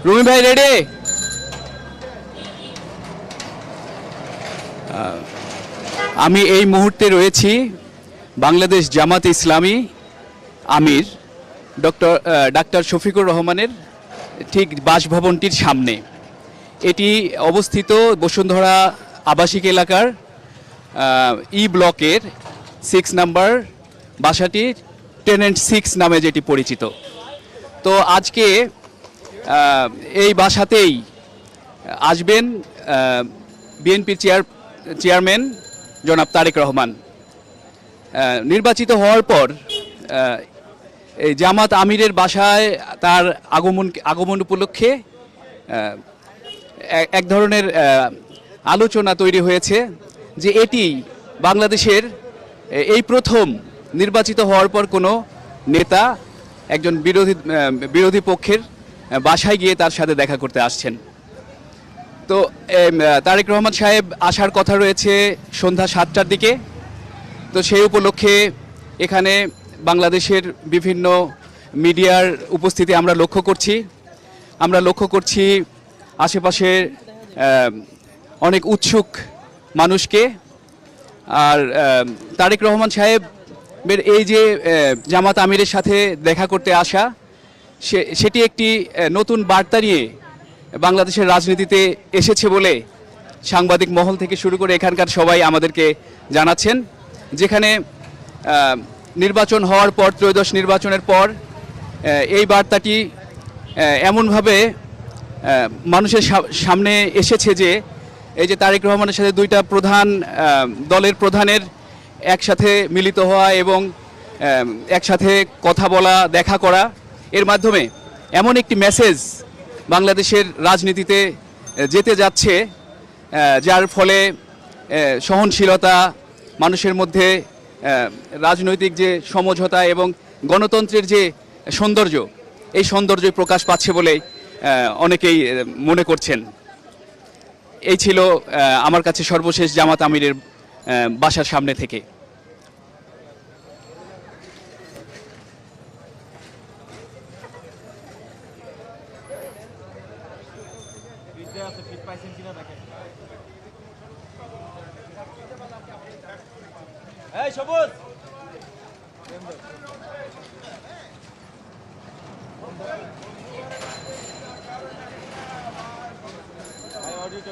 রুমি ভাই রেডি? আমি এই মুহূর্তে রয়েছি বাংলাদেশ জামাত ইসলামী আমির ডাক্তার শফিকুর রহমানের ঠিক বাসভবনটির সামনে। এটি অবস্থিত বসুন্ধরা আবাসিক এলাকার ই ব্লকের 6 নাম্বার বাসাটি, টেনেন্ট 6 নামে যেটি পরিচিত। তো আজকে এই বাসাতেই আসবেন বিএনপির চেয়ারম্যান জনাব তারেক রহমান। নির্বাচিত হওয়ার পর এই জামাত আমিরের বাসায় তার আগমন উপলক্ষে এক ধরনের আলোচনা তৈরি হয়েছে যে এটি বাংলাদেশের এই প্রথম নির্বাচিত হওয়ার পর কোনো নেতা একজন বিরোধী পক্ষের বাসায় গিয়ে তার সাথে দেখা করতে আসছেন। তো তারেক রহমান সাহেব আসার কথা রয়েছে সন্ধ্যা 7টার দিকে। তো সেই উপলক্ষে এখানে বাংলাদেশের বিভিন্ন মিডিয়ার উপস্থিতি আমরা লক্ষ্য করছি আশেপাশে অনেক উৎসুক মানুষকে। আর তারেক রহমান সাহেবের এই যে জামাত আমিরের সাথে দেখা করতে আসা, সেটি একটি নতুন বার্তা নিয়ে বাংলাদেশের রাজনীতিতে এসেছে বলে সাংবাদিক মহল থেকে শুরু করে এখানকার সবাই আমাদেরকে জানাচ্ছেন। যেখানে নির্বাচন হওয়ার পর, ত্রয়োদশ নির্বাচনের পর এই বার্তাটি এমনভাবে মানুষের সামনে এসেছে যে এই যে তারেক রহমানের সাথে দুইটা প্রধান দলের প্রধানের একসাথে মিলিত হওয়া এবং একসাথে কথা বলা, দেখা করা, এর মাধ্যমে এমন একটি মেসেজ বাংলাদেশের রাজনীতিতে যেতে যাচ্ছে যার ফলে সহনশীলতা, মানুষের মধ্যে রাজনৈতিক যে সমঝোতা এবং গণতন্ত্রের যে সৌন্দর্য, এই সৌন্দর্যই প্রকাশ পাচ্ছে বলে অনেকেই মনে করছেন। এই ছিল আমার কাছে সর্বশেষ জামাত আমিরের বাসার সামনে থেকে। এই সবুজ অডিট